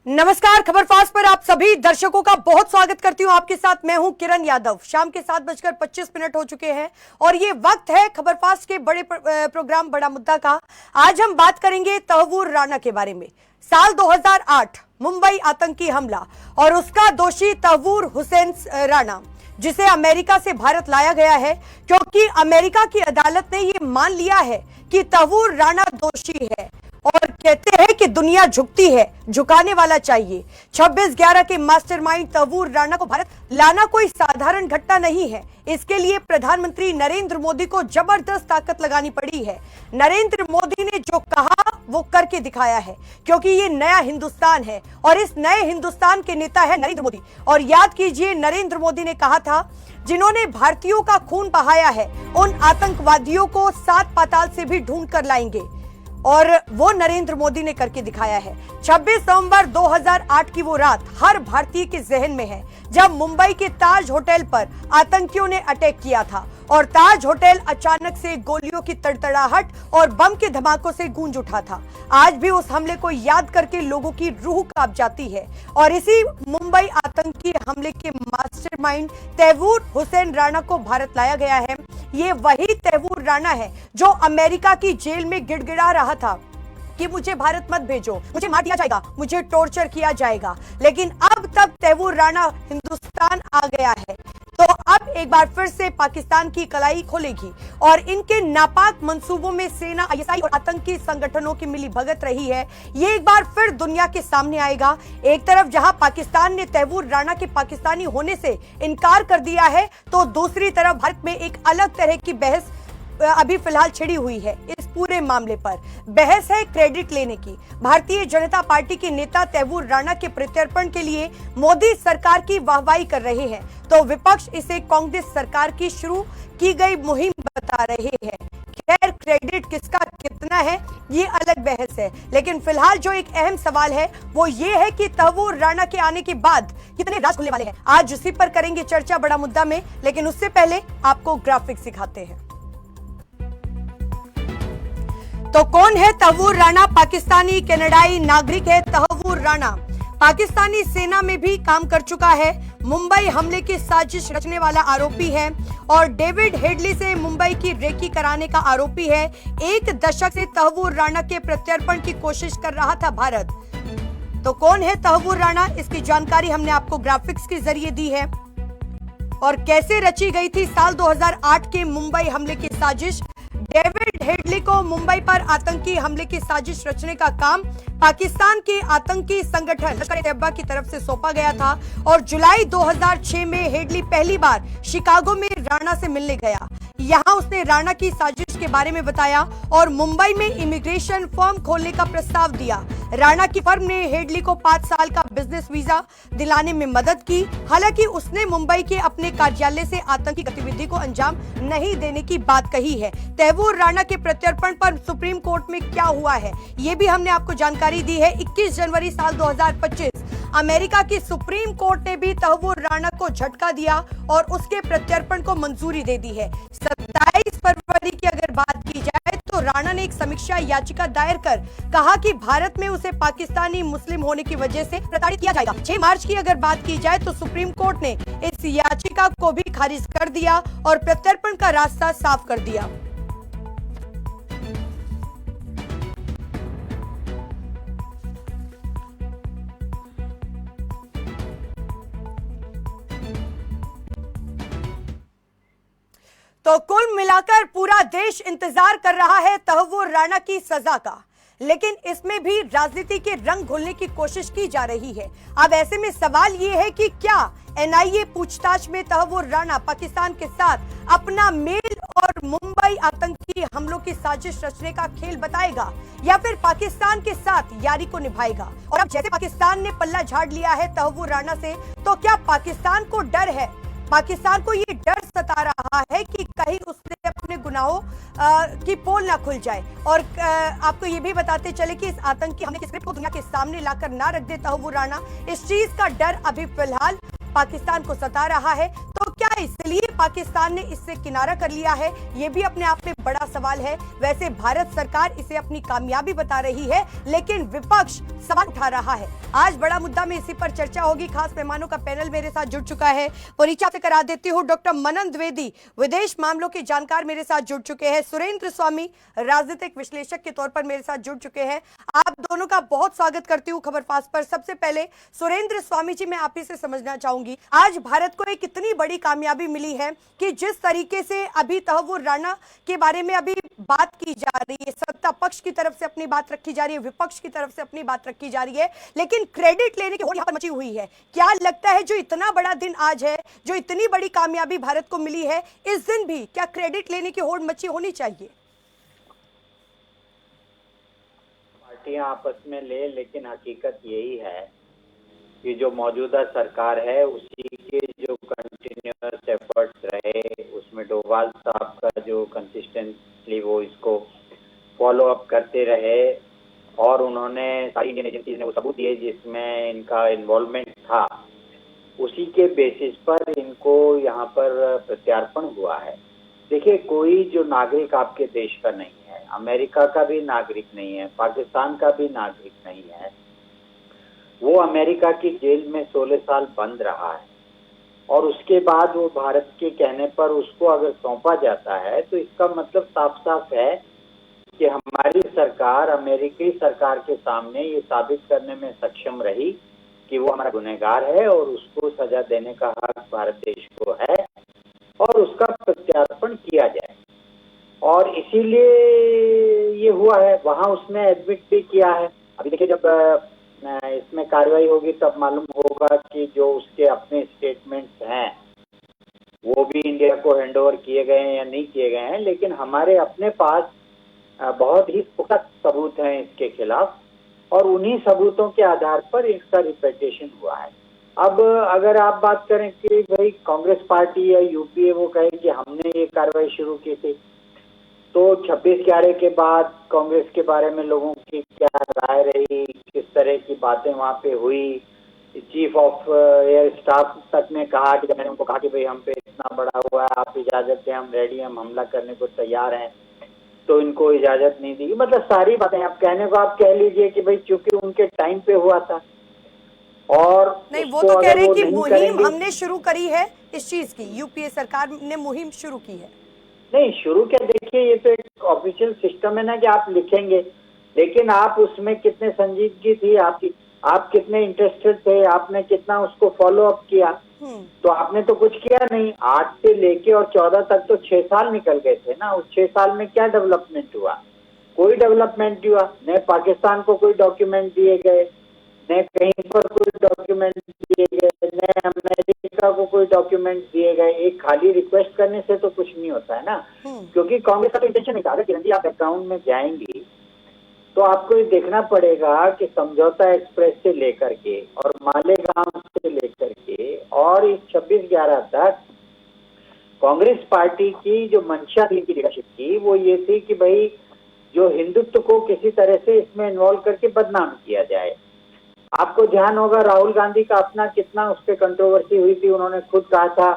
नमस्कार, खबर फास्ट पर आप सभी दर्शकों का बहुत स्वागत करती हूं। आपके साथ मैं हूं किरण यादव। शाम के 7:25 हो चुके हैं और ये वक्त है खबर फास्ट के बड़े प्रोग्राम बड़ा मुद्दा का। आज हम बात करेंगे तहव्वुर राणा के बारे में। साल 2008 मुंबई आतंकी हमला और उसका दोषी तहव्वुर हुसैन राणा, जिसे अमेरिका से भारत लाया गया है क्योंकि अमेरिका की अदालत ने यह मान लिया है कि तहव्वुर राणा दोषी है और कहते हैं कि दुनिया झुकती है, झुकाने वाला चाहिए। 26/11 के मास्टरमाइंड तहव्वुर राणा को भारत लाना कोई साधारण घटना नहीं है। इसके लिए प्रधानमंत्री नरेंद्र मोदी को जबरदस्त ताकत लगानी पड़ी है। नरेंद्र मोदी ने जो कहा वो करके दिखाया है, क्योंकि ये नया हिंदुस्तान है और इस नए हिंदुस्तान के नेता है नरेंद्र मोदी। और याद कीजिए, नरेंद्र मोदी ने कहा था, जिन्होंने भारतीयों का खून बहाया है उन आतंकवादियों को 7 पाताल से भी ढूंढ कर लाएंगे, और वो नरेंद्र मोदी ने करके दिखाया है। 26 नवंबर 2008 की वो रात हर भारतीय के जहन में है, जब मुंबई के ताज होटल पर आतंकियों ने अटैक किया था और ताज होटल अचानक से गोलियों की तड़तड़ाहट और बम के धमाकों से गूंज उठा था। आज भी उस हमले को याद करके लोगों की रूह कांप जाती है। और इसी मुंबई आतंकी हमले के मास्टरमाइंड तहव्वुर हुसैन राणा को भारत लाया गया है। ये वही तहव्वुर राणा है जो अमेरिका की जेल में गिड़गिड़ा रहा था कि मुझे भारत मत भेजो, मुझे मार दिया जाएगा, मुझे टॉर्चर किया जाएगा। लेकिन अब तक तहव्वुर राणा हिंदुस्तान आ गया है, तो अब एक बार फिर से पाकिस्तान की कलाई खोलेगी और इनके नापाक मंसूबों में सेना, आईएसआई और आतंकी संगठनों की मिली भगत रही है। ये एक बार फिर दुनिया के सामने आएगा। एक तरफ जहां पाकिस्तान ने तहव्वुर राणा के पाकिस्तानी होने से इनकार कर दिया है, तो दूसरी तरफ भारत में एक अलग तरह की बहस अभी फिलहाल छिड़ी हुई है। इस पूरे मामले पर बहस है क्रेडिट लेने की। भारतीय जनता पार्टी के नेता तहव्वुर राणा के प्रत्यर्पण के लिए मोदी सरकार की वाहवाही कर रहे हैं, तो विपक्ष इसे कांग्रेस सरकार की शुरू की गई मुहिम बता रहे हैं। खैर, क्रेडिट किसका कितना है ये अलग बहस है, लेकिन फिलहाल जो एक अहम सवाल है वो ये है कि तहव्वुर राणा के आने के बाद कितने राज खुलने वाले हैं। आज उसी पर करेंगे चर्चा बड़ा मुद्दा में, लेकिन उससे पहले आपको ग्राफिक्स दिखाते हैं। तो कौन है तहव्वुर राणा? पाकिस्तानी कनाडाई नागरिक है तहव्वुर राणा। पाकिस्तानी सेना में भी काम कर चुका है। मुंबई हमले की साजिश रचने वाला आरोपी है और डेविड हेडली से मुंबई की रेकी कराने का आरोपी है। 1 दशक से तहव्वुर राणा के प्रत्यर्पण की कोशिश कर रहा था भारत। तो कौन है तहव्वुर राणा? इसकी जानकारी हमने आपको ग्राफिक्स के जरिए दी है। और कैसे रची गई थी साल 2008 के मुंबई हमले की साजिश? डेविड हेडली को मुंबई पर आतंकी हमले की साजिश रचने का काम पाकिस्तान के आतंकी संगठन लश्कर-ए-तैयबा की तरफ से सौंपा गया था और जुलाई 2006 में हेडली पहली बार शिकागो में राणा से मिलने गया। यहां उसने राणा की साजिश के बारे में बताया और मुंबई में इमिग्रेशन फर्म खोलने का प्रस्ताव दिया। राणा की फर्म ने हेडली को 5 साल का बिजनेस वीजा दिलाने में मदद की। हालांकि उसने मुंबई के अपने कार्यालय से आतंकी गतिविधि को अंजाम नहीं देने की बात कही है। तहव्वुर राणा के प्रत्यर्पण पर सुप्रीम कोर्ट में क्या हुआ है, ये भी हमने आपको जानकारी दी है। 21 जनवरी साल 2025 अमेरिका की सुप्रीम कोर्ट ने भी तहव्वुर राणा को झटका दिया और उसके प्रत्यर्पण को मंजूरी दे दी है। 27 फरवरी की अगर बात की जाए तो राणा ने एक समीक्षा याचिका दायर कर कहा कि भारत में उसे पाकिस्तानी मुस्लिम होने की वजह से प्रताड़ित किया जाएगा। 6 मार्च की अगर बात की जाए तो सुप्रीम कोर्ट ने इस याचिका को भी खारिज कर दिया और प्रत्यर्पण का रास्ता साफ कर दिया। तो कुल मिलाकर पूरा देश इंतजार कर रहा है तहव्वुर राणा की सजा का, लेकिन इसमें भी राजनीति के रंग घोलने की कोशिश की जा रही है। अब ऐसे में सवाल ये है कि क्या एनआईए पूछताछ में तहव्वुर राणा पाकिस्तान के साथ अपना मेल और मुंबई आतंकी हमलों की साजिश रचने का खेल बताएगा या फिर पाकिस्तान के साथ यारी को निभाएगा? और अब जैसे पाकिस्तान ने पल्ला झाड़ लिया है तहव्वुर राणा से, तो क्या पाकिस्तान को डर है? पाकिस्तान को ये डर सता रहा है कि कहीं उसने अपने गुनाहों की पोल ना खुल जाए। और आपको ये भी बताते चले कि इस आतंकी हमले की स्क्रिप्ट को दुनिया के सामने लाकर ना रख दे तहव्वुर राणा, इस चीज का डर अभी फिलहाल पाकिस्तान को सता रहा है। तो क्या इसलिए पाकिस्तान ने इससे किनारा कर लिया है? ये भी अपने आप में बड़ा सवाल है। वैसे भारत सरकार इसे अपनी कामयाबी बता रही है, लेकिन विपक्ष सवाल उठा रहा है। आज बड़ा मुद्दा में इसी पर चर्चा होगी। खास मेहमानों का पैनल मेरे साथ जुड़ चुका है। परिचय से करा देती हूँ, डॉक्टर मनन द्विवेदी विदेश मामलों के जानकार मेरे साथ जुड़ चुके हैं। सुरेंद्र स्वामी राजनीतिक विश्लेषक के तौर पर मेरे साथ जुड़ चुके हैं। आप दोनों का बहुत स्वागत करती हूँ खबरफास्ट पर। सबसे पहले सुरेंद्र स्वामी जी, मैं आप ही से समझना चाहूंगी, आज भारत को एक इतनी बड़ी कामयाबी मिली है कि जिस तरीके से अभी तहव्वुर राणा के बारे में अभी बात की जा रही है, सत्ता पक्ष की तरफ से अपनी बात रखी जा रही है, विपक्ष की तरफ से अपनी बात रखी जा रही है, लेकिन क्रेडिट लेने की होड़ यहां पर मची हुई है। क्या लगता है जो इतना बड़ा दिन आज है, जो इतनी बड़ी कामयाबी भारत को मिली है, इस दिन भी क्या क्रेडिट लेने की होड़ मची होनी चाहिए? पार्टियां आपस में ले, लेकिन हकीकत यही है कि जो मौजूदा सरकार है उसी के जो कंटिन्यूअस एफर्ट्स रहे, उसमें डोभाल साहब का जो कंसिस्टेंटली वो इसको फॉलो अप करते रहे और उन्होंने सारी इंडियन एजेंसीज ने वो सबूत दिए जिसमें इनका इन्वॉल्वमेंट था, उसी के बेसिस पर इनको यहाँ पर प्रत्यार्पण हुआ है। देखिए, कोई जो नागरिक आपके देश का नहीं है, अमेरिका का भी नागरिक नहीं है, पाकिस्तान का भी नागरिक नहीं है, वो अमेरिका की जेल में 16 साल बंद रहा है और उसके बाद वो भारत के कहने पर उसको अगर सौंपा जाता है तो इसका मतलब साफ साफ है कि हमारी सरकार अमेरिकी सरकार के सामने ये साबित करने में सक्षम रही कि वो हमारा गुनहगार है और उसको सजा देने का हक भारत देश को है और उसका प्रत्यार्पण किया जाए। और इसीलिए ये हुआ है। वहां उसने एडमिट भी किया है। अभी देखिए, जब इसमें कार्रवाई होगी तब मालूम होगा कि जो उसके अपने स्टेटमेंट्स हैं वो भी इंडिया को हैंडओवर किए गए हैं या नहीं किए गए हैं, लेकिन हमारे अपने पास बहुत ही पुख्ता सबूत हैं इसके खिलाफ और उन्हीं सबूतों के आधार पर इसका रिपेटेशन हुआ है। अब अगर आप बात करें कि भाई कांग्रेस पार्टी या यूपीए वो कहे कि हमने ये कार्रवाई शुरू की थी, तो 26/11 के बाद कांग्रेस के बारे में लोगों की क्या राय रही, किस तरह की बातें वहां पे हुई। चीफ ऑफ एयर स्टाफ तक ने कहा कि मैंने उनको कहा कि भाई हम पे इतना बड़ा हुआ है, आप इजाजत दें, हम रेडी, हम हमला करने को तैयार हैं, तो इनको इजाजत नहीं दी। मतलब सारी बातें आप कहने को आप कह लीजिए कि भाई चूंकि उनके टाइम पे हुआ था और नहीं, वो तो कह रहे हैं कि मुहिम हमने शुरू करी है इस चीज की, यूपीए सरकार ने मुहिम शुरू की है। नहीं, शुरू क्या, देखिए ये तो एक ऑफिशियल सिस्टम है ना कि आप लिखेंगे, लेकिन आप उसमें कितने संजीदगी थी आपकी, आप कितने इंटरेस्टेड थे, आपने कितना उसको फॉलो अप किया। तो आपने तो कुछ किया नहीं। 8 से लेके और 14 तक तो 6 साल निकल गए थे ना। उस 6 साल में क्या डेवलपमेंट हुआ? कोई डेवलपमेंट नहीं हुआ। न पाकिस्तान को कोई डॉक्यूमेंट दिए गए, न कहीं पर कोई डॉक्यूमेंट दिए गए, न अमेरिका को कोई डॉक्यूमेंट दिए गए। एक खाली रिक्वेस्ट करने से तो कुछ नहीं होता है ना, क्योंकि कांग्रेस का तो इंटेंशन नहीं था। अगर किरण जी आप बैकग्राउंड में जाएंगी तो आपको ये देखना पड़ेगा कि समझौता एक्सप्रेस से लेकर के और मालेगांव से लेकर के और इस 26/11 तक कांग्रेस पार्टी की जो मंशा थी की लीडरशिप की, वो ये थी कि भाई जो हिंदुत्व को किसी तरह से इसमें इन्वॉल्व करके बदनाम किया जाए। आपको ध्यान होगा राहुल गांधी का अपना कितना उस पर कंट्रोवर्सी हुई थी। उन्होंने खुद कहा था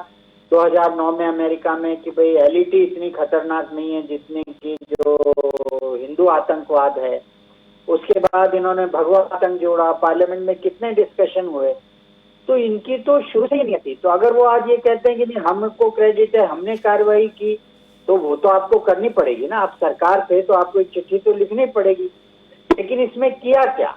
2009 में अमेरिका में कि भाई एलईटी इतनी खतरनाक नहीं है जितनी की जो हिंदू आतंकवाद है। उसके बाद इन्होंने भगवा आतंक जोड़ा, पार्लियामेंट में कितने डिस्कशन हुए। तो इनकी तो शुरू से ही नहीं थी। तो अगर वो आज ये कहते हैं कि नहीं हमको क्रेडिट है, हमने कार्रवाई की, तो वो तो आपको करनी पड़ेगी ना। आप सरकार थे तो आपको एक चिट्ठी तो लिखनी पड़ेगी। लेकिन इसमें किया क्या?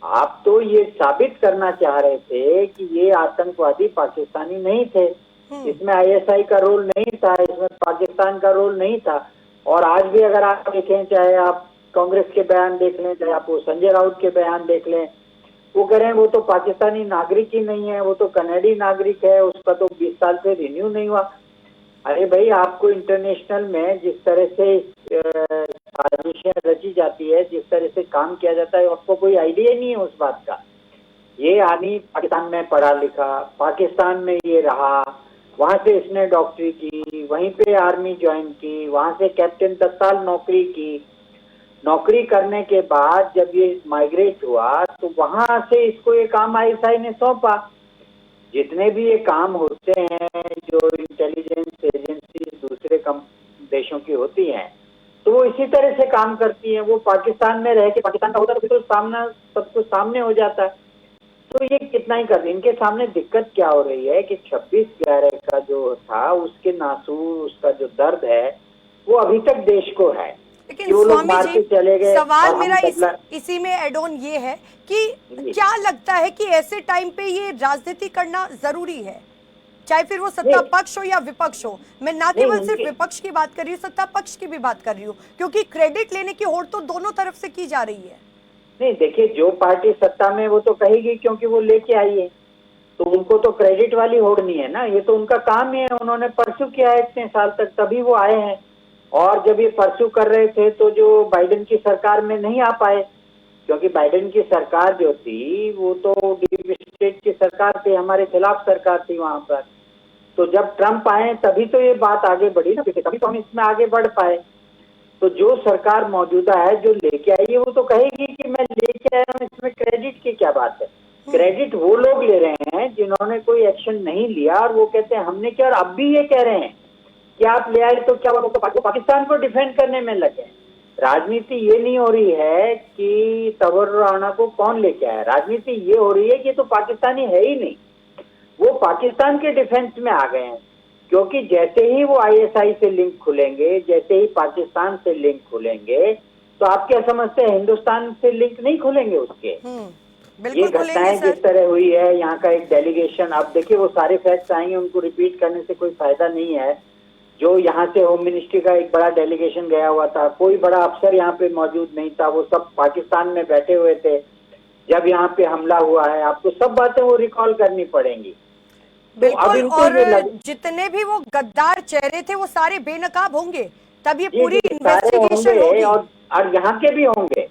आप तो ये साबित करना चाह रहे थे कि ये आतंकवादी पाकिस्तानी नहीं थे, इसमें आईएसआई का रोल नहीं था, इसमें पाकिस्तान का रोल नहीं था। और आज भी अगर आप देखें, चाहे आप कांग्रेस के बयान देख लें, चाहे आप वो संजय राउत के बयान देख लें, वो कह रहे हैं वो तो पाकिस्तानी नागरिक ही नहीं है, वो तो कनाडी नागरिक है, उसका तो 20 साल से रिन्यू नहीं हुआ। अरे भाई, आपको इंटरनेशनल में जिस तरह से साजिशें रची जाती है, जिस तरह से काम किया जाता है, आपको कोई आइडिया नहीं है उस बात का। ये आदमी पाकिस्तान में पढ़ा लिखा, पाकिस्तान में ये रहा, वहां से इसने डॉक्टरी की, वहीं पे आर्मी ज्वाइन की, वहां से कैप्टन 10 साल नौकरी की। नौकरी करने के बाद जब ये माइग्रेट हुआ तो वहां से इसको ये काम आईएसआई ने सौंपा। जितने भी ये काम होते हैं जो इंटेलिजेंस एजेंसी दूसरे देशों की होती हैं, तो वो इसी तरह से काम करती हैं। वो पाकिस्तान में रह के, पाकिस्तान का होता तो सामना सब कुछ सामने हो जाता है। तो ये कितना ही कर रहे, इनके सामने दिक्कत क्या हो रही है कि 26/11 का जो था उसके नासूर, उसका जो दर्द है वो अभी तक देश को है। लेकिन स्वामी जी, चले गए। सवाल मेरा इसी में एड ऑन ये है कि क्या लगता है कि ऐसे टाइम पे ये राजनीति करना जरूरी है, चाहे फिर वो सत्ता पक्ष हो या विपक्ष हो? मैं ना केवल सिर्फ विपक्ष की बात कर रही हूँ, सत्ता पक्ष की भी बात कर रही हूँ, क्योंकि क्रेडिट लेने की होड़ तो दोनों तरफ से की जा रही है। नहीं देखिए, जो पार्टी सत्ता में वो तो कहेगी क्योंकि वो लेके आई है, तो उनको तो क्रेडिट वाली होड़ नहीं है ना, ये तो उनका काम ही है। उन्होंने परसू किया है इतने साल तक, तभी वो आए हैं। और जब ये परसू कर रहे थे तो जो बाइडेन की सरकार में नहीं आ पाए, क्योंकि बाइडेन की सरकार जो थी वो तो डीप स्टेट की सरकार थी, हमारे खिलाफ सरकार थी वहां पर। तो जब ट्रंप आए तभी तो ये बात आगे बढ़ी ना, तभी तो हम इसमें आगे बढ़ पाए। तो जो सरकार मौजूदा है जो लेके आई है वो तो कहेगी कि मैं लेके आया हूँ, इसमें क्रेडिट की क्या बात है। क्रेडिट वो लोग ले रहे हैं जिन्होंने कोई एक्शन नहीं लिया, और वो कहते हैं हमने क्या, और अब भी ये कह रहे हैं कि आप ले आए तो क्या, वो पाकिस्तान को डिफेंड करने में लगे। राजनीति ये नहीं हो रही है कि तबर्रुर राणा को कौन लेके आया, राजनीति ये हो रही है कि तो पाकिस्तानी है ही नहीं, वो पाकिस्तान के डिफेंस में आ गए हैं। क्योंकि जैसे ही वो आईएसआई से लिंक खुलेंगे, जैसे ही पाकिस्तान से लिंक खुलेंगे, तो आप क्या समझते हैं हिंदुस्तान से लिंक नहीं खुलेंगे उसके? ये घटनाएं जिस तरह हुई है, यहाँ का एक डेलीगेशन, अब देखिए वो सारे फैक्ट्स आएंगे, उनको रिपीट करने से कोई फायदा नहीं है। जो यहाँ से होम मिनिस्ट्री का एक बड़ा डेलीगेशन गया हुआ था, कोई बड़ा अफसर यहाँ पे मौजूद नहीं था, वो सब पाकिस्तान में बैठे हुए थे जब यहाँ पे हमला हुआ है। आपको सब बातें वो रिकॉल करनी पड़ेंगी। बिल्कुल, और जितने भी वो गद्दार चेहरे थे वो सारे बेनकाब होंगे, तब ये पूरी इन्वेस्टिगेशन होगी। और यहाँ के भी होंगे।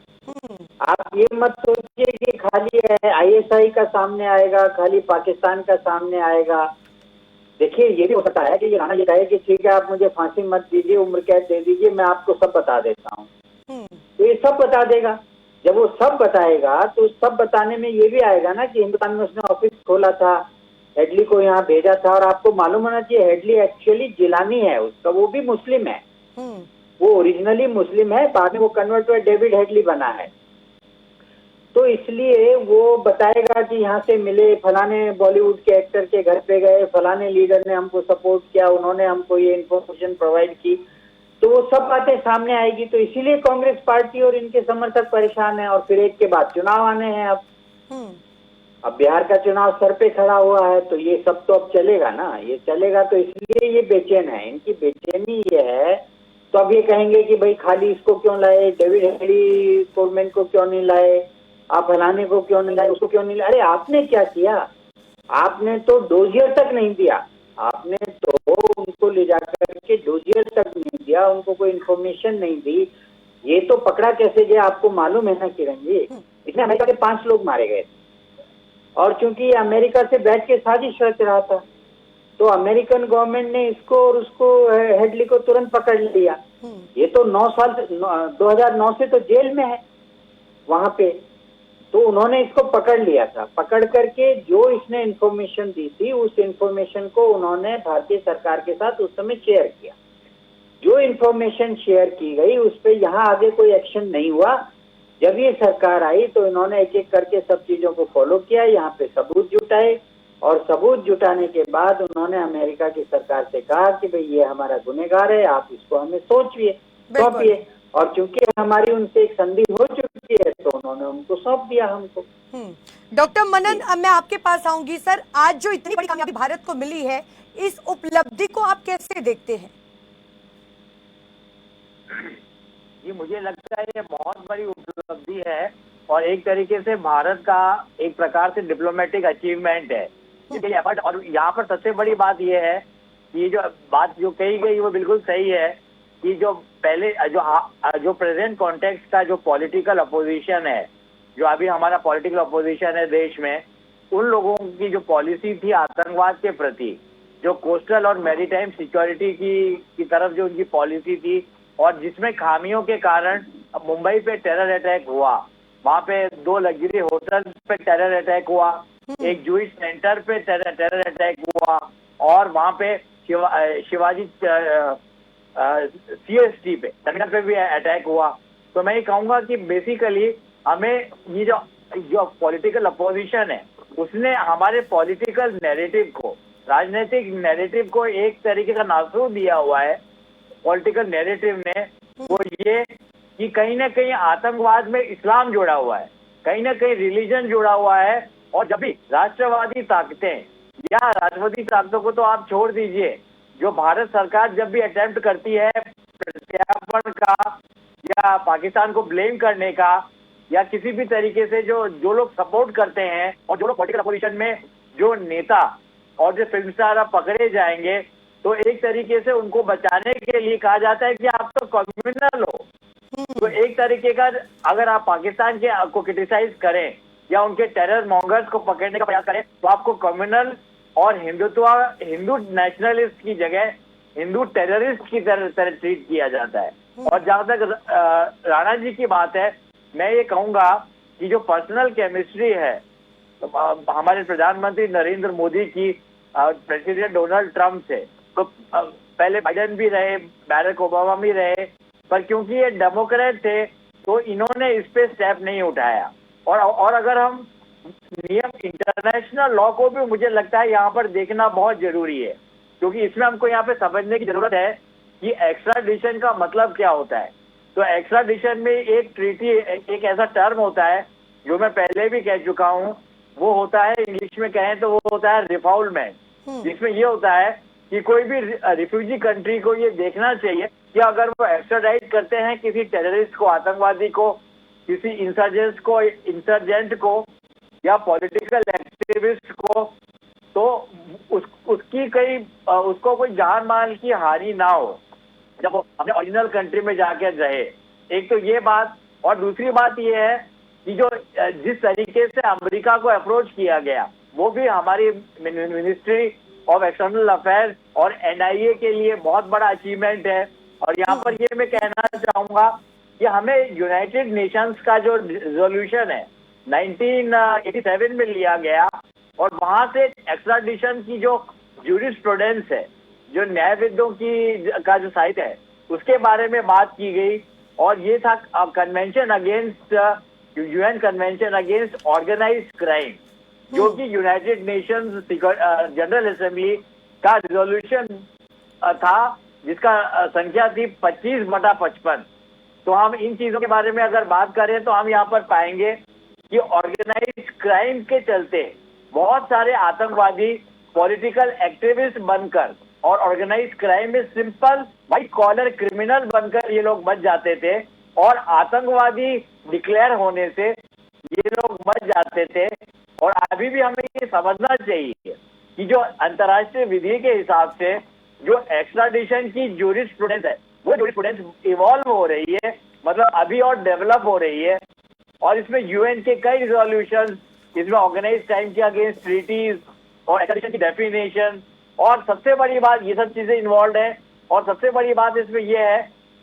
आप ये मत सोचिए कि खाली आईएसआई का सामने आएगा, खाली पाकिस्तान का सामने आएगा। देखिए ये भी हो सकता है कि ये राणा ये कहे कि ठीक है आप मुझे फांसी मत दीजिए, उम्र कैद दे दीजिए, मैं आपको सब बता देता हूँ। तो ये सब बता देगा। जब वो सब बताएगा तो सब बताने में ये भी आएगा ना कि हिंदुस्तान में उसने ऑफिस खोला था, हेडली को यहाँ भेजा था। और आपको मालूम होना चाहिए हेडली एक्चुअली जिलानी है उसका, वो भी मुस्लिम है, वो ओरिजिनली मुस्लिम है, बाद में वो कन्वर्ट हुआ डेविड हेडली बना है। तो इसलिए वो बताएगा कि यहाँ से मिले, फलाने बॉलीवुड के एक्टर के घर पे गए, फलाने लीडर ने हमको सपोर्ट किया, उन्होंने हमको ये इन्फॉर्मेशन प्रोवाइड की, तो वो सब बातें सामने आएगी। तो इसीलिए कांग्रेस पार्टी और इनके समर्थक परेशान है। और फिर एक के बाद चुनाव आने हैं। अब बिहार का चुनाव सर पे खड़ा हुआ है, तो ये सब तो अब चलेगा ना, ये चलेगा। तो इसलिए ये बेचैन है, इनकी बेचैनी ये है। तो अब ये कहेंगे कि भाई खाली इसको क्यों लाए, डेविड हेडली कोलमैन को क्यों नहीं लाए, आप फलाने को क्यों नहीं लाए, उसको क्यों नहीं लाए। अरे आपने क्या किया, आपने तो डोजियर तक नहीं दिया, आपने तो उनको ले जाकर के डोजियर तक नहीं दिया, उनको कोई इन्फॉर्मेशन नहीं दी। ये तो पकड़ा कैसे गया आपको मालूम है ना किरण जी? इसमें अमेरिका के 5 लोग मारे गए, और चूंकि अमेरिका से बैठ के साजिश रच रहा था, तो अमेरिकन गवर्नमेंट ने इसको और उसको हेडली को तुरंत पकड़ लिया। ये तो 2009 से तो जेल में है वहां पे, तो उन्होंने इसको पकड़ लिया था। पकड़ करके जो इसने इन्फॉर्मेशन दी थी उस इन्फॉर्मेशन को उन्होंने भारतीय सरकार के साथ उस समय शेयर किया। जो इन्फॉर्मेशन शेयर की गई उस पर यहाँ आगे कोई एक्शन नहीं हुआ। जब ये सरकार आई तो इन्होंने एक एक करके सब चीजों को फॉलो किया, यहाँ पे सबूत जुटाए, और सबूत जुटाने के बाद उन्होंने अमेरिका की सरकार से कहा कि भाई ये हमारा गुनहगार है, आप इसको हमें सौंपिए। और चूंकि हमारी उनसे एक संधि हो चुकी है तो उन्होंने उनको सौंप दिया हमको। डॉक्टर मनन, अब मैं आपके पास आऊंगी। सर, आज जो इतनी बड़ी कामयाबी भारत को मिली है, इस उपलब्धि को आप कैसे देखते हैं? ये मुझे लगता है ये बहुत बड़ी उपलब्धि है, और एक तरीके से भारत का एक प्रकार से डिप्लोमेटिक अचीवमेंट है एफर्ट। और यहाँ पर सबसे बड़ी बात ये है कि जो बात जो कही गई वो बिल्कुल सही है कि जो पहले जो प्रेजेंट कॉन्टेक्स्ट का जो पॉलिटिकल अपोजिशन है, जो अभी हमारा पॉलिटिकल अपोजिशन है देश में, उन लोगों की जो पॉलिसी थी आतंकवाद के प्रति, जो कोस्टल और मैरीटाइम सिक्योरिटी की तरफ जो उनकी पॉलिसी थी, और जिसमें खामियों के कारण अब मुंबई पे टेरर अटैक हुआ, वहाँ पे 2 लग्जरी होटल पे टेरर अटैक हुआ, एक जूइश सेंटर पे टेरर अटैक हुआ, और वहाँ पे शिवाजी CST पे टर्मिनल पे भी अटैक हुआ। तो मैं ये कहूँगा कि बेसिकली हमें ये जो पॉलिटिकल अपोजिशन है उसने हमारे पॉलिटिकल नैरेटिव को, राजनीतिक नैरेटिव को एक तरीके का नासूर दिया हुआ है। पॉलिटिकल नैरेटिव में वो ये कि कहीं ना कहीं आतंकवाद में इस्लाम जुड़ा हुआ है, कहीं ना कहीं रिलीजन जुड़ा हुआ है। और जब भी राष्ट्रवादी ताकतें या राष्ट्रवादी ताकतों को तो आप छोड़ दीजिए, जो भारत सरकार जब भी अटेम्प्ट करती है प्रत्यार्पण का या पाकिस्तान को ब्लेम करने का, या किसी भी तरीके से जो लोग सपोर्ट करते हैं और जो लोग पॉलिटिकल अपोजिशन में जो नेता और जो फिल्म स्टार अब पकड़े जाएंगे, तो एक तरीके से उनको बचाने के लिए कहा जाता है कि आप तो कम्युनल हो। तो एक तरीके का अगर आप पाकिस्तान के को क्रिटिसाइज करें या उनके टेरर मॉन्गर्स को पकड़ने का प्रयास करें, तो आपको कम्युनल और हिंदू नेशनलिस्ट की जगह हिंदू टेररिस्ट की तरह ट्रीट किया जाता है। और जहां तक राणा जी की बात है, मैं ये कहूंगा कि जो पर्सनल केमिस्ट्री है हमारे प्रधानमंत्री नरेंद्र मोदी की प्रेसिडेंट डोनाल्ड ट्रंप से, तो पहले बाइडेन भी रहे, बैरक ओबामा भी रहे, पर क्योंकि ये डेमोक्रेट थे तो इन्होंने इस पे स्टेप नहीं उठाया। और अगर हम नियम इंटरनेशनल लॉ को भी मुझे लगता है यहाँ पर देखना बहुत जरूरी है, क्योंकि इसमें हमको यहाँ पे समझने की जरूरत है कि एक्स्ट्राडिशन का मतलब क्या होता है। तो एक्स्ट्राडिशन में एक ट्रीटी, एक ऐसा टर्म होता है जो मैं पहले भी कह चुका हूँ, वो होता है इंग्लिश में कहें तो वो होता है रिफाउलमेंट, जिसमें ये होता है कि कोई भी रिफ्यूजी कंट्री को ये देखना चाहिए कि अगर वो एक्स्ट्राडाइट करते हैं किसी टेररिस्ट को, आतंकवादी को, किसी इंसर्जेंट को या पॉलिटिकल एक्टिविस्ट को, तो उसको कोई जान माल की हानि ना हो जब वो अपने ओरिजिनल कंट्री में जाकर रहे। एक तो ये बात, और दूसरी बात ये है कि जिस तरीके से अमेरिका को अप्रोच किया गया, वो भी हमारी मिनिस्ट्री ऑफ एक्सटर्नल अफेयर्स और NIA के लिए बहुत बड़ा अचीवमेंट है। और यहाँ पर ये मैं कहना चाहूंगा कि हमें यूनाइटेड नेशंस का जो रिजोल्यूशन है 1987 में लिया गया, और वहां से एक्स्ट्राडिशन की जो ज्यूरिस्प्रूडेंस है, जो न्यायविदों का जो साहित्य है, उसके बारे में बात की गई। और ये था convention against UN convention against organised crime, जो कि यूनाइटेड नेशंस जनरल असेंबली का रिजोल्यूशन था, जिसका संख्या थी 25/55। तो हम इन चीजों के बारे में अगर बात करें तो हम यहाँ पर पाएंगे कि ऑर्गेनाइज्ड क्राइम के चलते बहुत सारे आतंकवादी पॉलिटिकल एक्टिविस्ट बनकर और ऑर्गेनाइज्ड क्राइम में सिंपल व्हाइट कॉलर क्रिमिनल बनकर ये लोग बच जाते थे, और आतंकवादी डिक्लेयर होने से ये लोग बच जाते थे। और अभी भी हमें ये समझना चाहिए कि जो अंतर्राष्ट्रीय विधि के हिसाब से जो एक्स्ट्राडिशन की ज्यूरिस्प्रूडेंस है, वो ज्यूरिस्प्रूडेंस इवॉल्व हो रही है, मतलब अभी और डेवलप हो रही है। और इसमें UN के कई रिजोल्यूशन, इसमें ऑर्गेनाइज्ड क्राइम के अगेंस्ट ट्रीटीज और एक्स्ट्राडिशन की डेफिनेशन, और सबसे बड़ी बात ये सब चीजें इन्वॉल्व है। और सबसे बड़ी बात इसमें यह है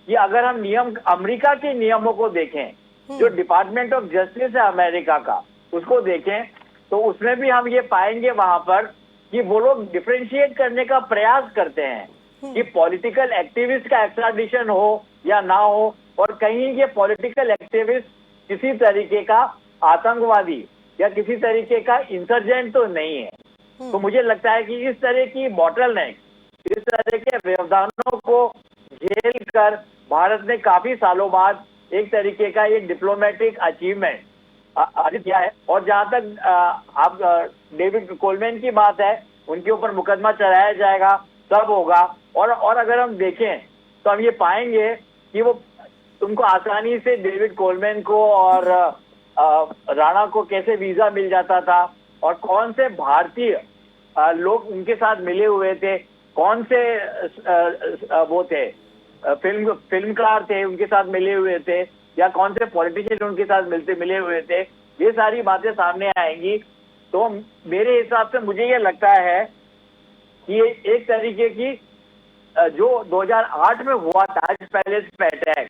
कि अगर हम अमेरिका के नियमों को देखें, जो डिपार्टमेंट ऑफ जस्टिस है अमेरिका का, उसको देखें, तो उसमें भी हम ये पाएंगे वहां पर कि वो लोग डिफरेंशिएट करने का प्रयास करते हैं कि पॉलिटिकल एक्टिविस्ट का एक्स्ट्राडिशन हो या ना हो, और कहीं ये पॉलिटिकल एक्टिविस्ट किसी तरीके का आतंकवादी या किसी तरीके का इंसर्जेंट तो नहीं है। तो मुझे लगता है कि इस तरह की बॉटलनेक, इस तरह के व्यवधानों को झेल कर भारत ने काफी सालों बाद एक तरीके का ये डिप्लोमेटिक अचीवमेंट अर्जित किया है। और जहां तक आप डेविड कोलमैन की बात है, उनके ऊपर मुकदमा चढ़ाया जाएगा, सब होगा। और अगर हम देखें तो हम ये पाएंगे कि वो उनको आसानी से डेविड कोलमैन को और राणा को कैसे वीजा मिल जाता था, और कौन से भारतीय लोग उनके साथ मिले हुए थे, कौन से वो थे फिल्मकार थे उनके साथ मिले हुए थे, या कौन से पॉलिटिशियन उनके साथ मिले हुए थे, ये सारी बातें सामने आएंगी। तो मेरे हिसाब से मुझे ये लगता है कि ये एक तरीके की जो 2008 में हुआ ताज पैलेस पे अटैक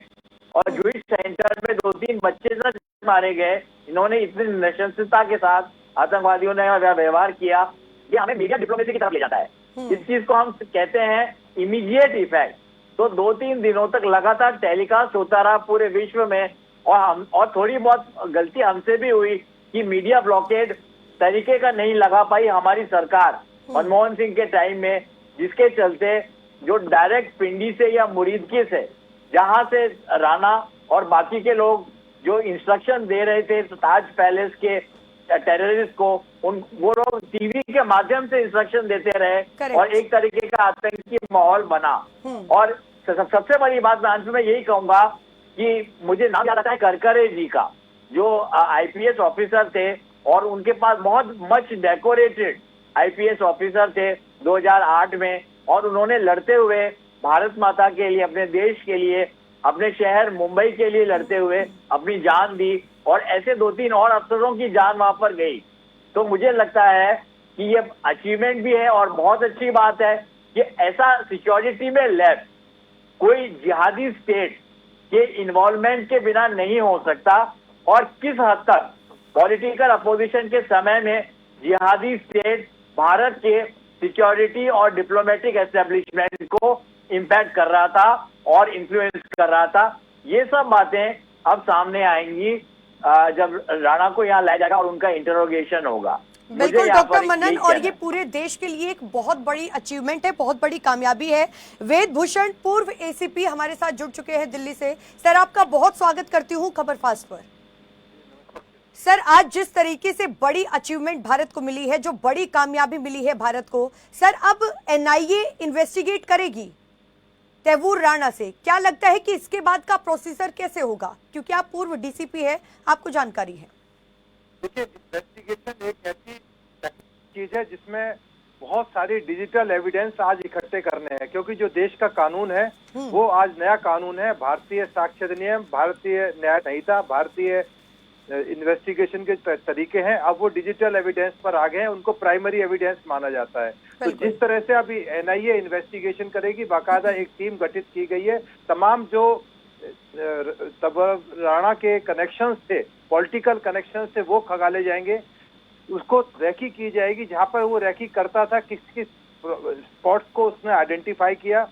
और जूइश सेंटर में 2-3 बच्चे मारे गए, इन्होंने इतनी नृशंसता के साथ आतंकवादियों ने व्यवहार किया, ये हमें मीडिया डिप्लोमेसी की तरफ ले जाता है। इस चीज को हम कहते हैं इमीडिएट इफेक्ट। तो 2-3 दिनों तक लगातार टेलीकास्ट होता रहा पूरे विश्व में, और थोड़ी बहुत गलती हमसे भी हुई कि मीडिया ब्लॉकेड तरीके का नहीं लगा पाई हमारी सरकार मनमोहन सिंह के टाइम में, जिसके चलते जो डायरेक्ट पिंडी से या मुरीदकी से, जहां से राणा और बाकी के लोग जो इंस्ट्रक्शन दे रहे थे ताज पैलेस के टेररिस्ट को, वो लोग टीवी के माध्यम से इंस्ट्रक्शन देते रहे और एक तरीके का आतंकी माहौल बना। और सबसे बड़ी बात मैं अंत में यही कहूंगा कि मुझे नाम याद आता है करकरे जी का, जो आईपीएस ऑफिसर थे और उनके पास बहुत मच डेकोरेटेड आईपीएस ऑफिसर थे 2008 में, और उन्होंने लड़ते हुए भारत माता के लिए, अपने देश के लिए, अपने शहर मुंबई के लिए लड़ते हुए अपनी जान दी, और ऐसे 2-3 और अफसरों की जान वहां पर गई। तो मुझे लगता है कि ये अचीवमेंट भी है और बहुत अच्छी बात है कि ऐसा सिक्योरिटी में लैब कोई जिहादी स्टेट के इन्वॉल्वमेंट के बिना नहीं हो सकता, और किस हद तक पॉलिटिकल अपोजिशन के समय में जिहादी स्टेट भारत के सिक्योरिटी और डिप्लोमेटिक एस्टेब्लिशमेंट को इम्पैक्ट कर रहा था और इन्फ्लुएंस कर रहा था, ये सब बातें अब सामने आएंगी जब राणा को यहाँ लाया जाएगा और उनका इंटरोगेशन होगा। बिल्कुल डॉक्टर मनन, और ये पूरे देश के लिए एक बहुत बड़ी अचीवमेंट है, बहुत बड़ी कामयाबी है। वेद भूषण पूर्व एसीपी हमारे साथ जुड़ चुके हैं दिल्ली से। सर, आपका बहुत स्वागत करती हूँ खबर फास्ट पर। सर, आज जिस तरीके से बड़ी अचीवमेंट भारत को मिली है, जो बड़ी कामयाबी मिली है भारत को, सर अब एनआईए इन्वेस्टिगेट करेगी तैमूर राणा से। क्या लगता है कि इसके बाद का प्रोसीजर कैसे होगा, क्योंकि आप पूर्व डीसीपी है, आपको जानकारी है? देखिए, इन्वेस्टिगेशन एक ऐसी चीज है जिसमें बहुत सारी डिजिटल एविडेंस आज इकट्ठे करने हैं, क्योंकि जो देश का कानून है वो आज नया कानून है, भारतीय साक्ष्य अधिनियम, भारतीय न्याय संहिता, भारतीय इन्वेस्टिगेशन के तरीके हैं। अब वो डिजिटल एविडेंस पर आ गए हैं, उनको प्राइमरी एविडेंस माना जाता है। तो जिस तरह से अभी एनआईए इन्वेस्टिगेशन करेगी, बाकायदा एक टीम गठित की गई है, तमाम जो तब राणा के कनेक्शंस थे, पॉलिटिकल कनेक्शंस थे, वो खंगाले जाएंगे, उसको रेकी की जाएगी, जहां पर वो रेकी करता था किस किस स्पॉट्स को उसने आइडेंटिफाई किया,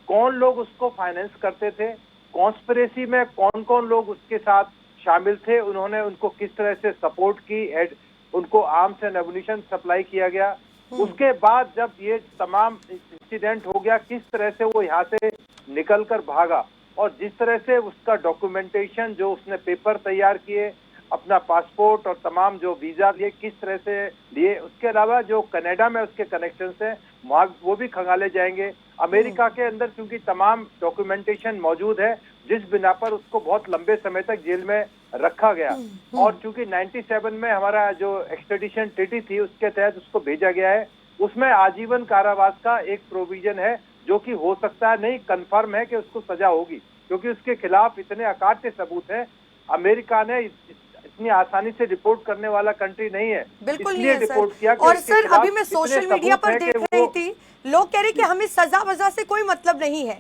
कौन लोग उसको फाइनेंस करते थे, कॉन्स्पिरेसी में कौन कौन लोग उसके साथ शामिल थे, उन्होंने उनको किस तरह से सपोर्ट की, उनको आर्म्स एंड एमुनिशन सप्लाई किया गया। उसके बाद जब ये तमाम इंसिडेंट हो गया, किस तरह से वो यहाँ से निकल कर भागा, और जिस तरह से उसका डॉक्यूमेंटेशन, जो उसने पेपर तैयार किए, अपना पासपोर्ट और तमाम जो वीजा लिए किस तरह से लिए, उसके अलावा जो कनाडा में उसके कनेक्शन है वो भी खंगाले जाएंगे। अमेरिका के अंदर क्योंकि तमाम डॉक्यूमेंटेशन मौजूद है, जिस बिना पर उसको बहुत लंबे समय तक जेल में रखा गया, और चूंकि 97 में हमारा जो एक्सट्रेडिशन ट्रीटी थी उसके तहत उसको भेजा गया है, उसमें आजीवन कारावास का एक प्रोविजन है, जो कि हो सकता है, नहीं कंफर्म है कि उसको सजा होगी, क्योंकि उसके खिलाफ इतने अकाट्य सबूत हैं। अमेरिका ने इतनी आसानी से रिपोर्ट करने वाला कंट्री नहीं है, बिल्कुल नहीं इसलिए है रिपोर्ट सर। किया। और सर, अभी मैं सोशल मीडिया पर देख रही थी, लोग कह रहे कि हमें सजा वजा से कोई मतलब नहीं है,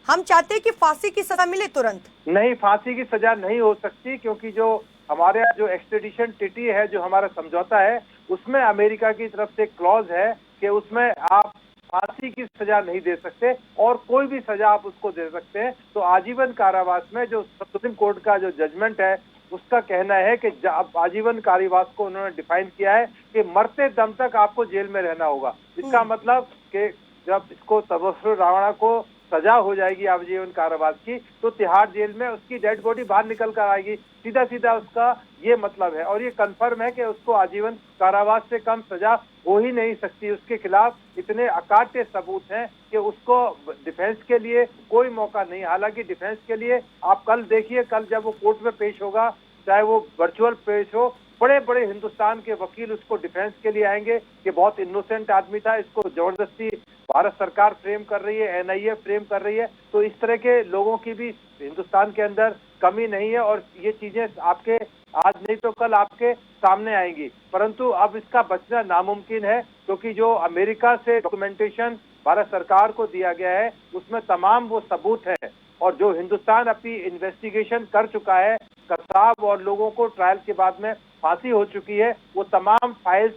हम चाहते हैं कि फांसी की सजा मिले तुरंत। नहीं, फांसी की सजा नहीं हो सकती, क्योंकि जो हमारे जो एक्सट्रेडिशन ट्रीटी है, जो हमारा समझौता है, उसमें अमेरिका की तरफ से क्लॉज है कि उसमें आप फांसी की सजा नहीं दे सकते, और कोई भी सजा आप उसको दे सकते हैं। तो आजीवन कारावास में जो सुप्रीम कोर्ट का जो जजमेंट है, उसका कहना है कि आजीवन कारावास को उन्होंने डिफाइन किया है कि मरते दम तक आपको जेल में रहना होगा। इसका मतलब कि जब इसको तबस्सुर राणा को सजा हो जाएगी आजीवन कारावास की, तो तिहाड़ जेल में उसकी डेड बॉडी बाहर निकल कर आएगी, सीधा सीधा उसका ये मतलब है। और ये कंफर्म है कि उसको आजीवन कारावास से कम सजा हो ही नहीं सकती। उसके खिलाफ इतने अकाट्य सबूत हैं कि उसको डिफेंस के लिए कोई मौका नहीं। हालांकि डिफेंस के लिए आप कल देखिए, कल जब वो कोर्ट में पेश होगा, चाहे वो वर्चुअल पेश हो, बड़े बड़े हिंदुस्तान के वकील उसको डिफेंस के लिए आएंगे कि बहुत इनोसेंट आदमी था, इसको जबरदस्ती भारत सरकार फ्रेम कर रही है, एनआईए फ्रेम कर रही है। तो इस तरह के लोगों की भी हिंदुस्तान के अंदर कमी नहीं है, और ये चीजें आपके आज नहीं तो कल आपके सामने आएंगी। परंतु अब इसका बचना नामुमकिन है, क्योंकि जो अमेरिका से डॉक्यूमेंटेशन भारत सरकार को दिया गया है, उसमें तमाम वो सबूत है, और जो हिंदुस्तान अपनी इन्वेस्टिगेशन कर चुका है, कसाब और लोगों को ट्रायल के बाद में फांसी हो चुकी है, वो तमाम फाइल्स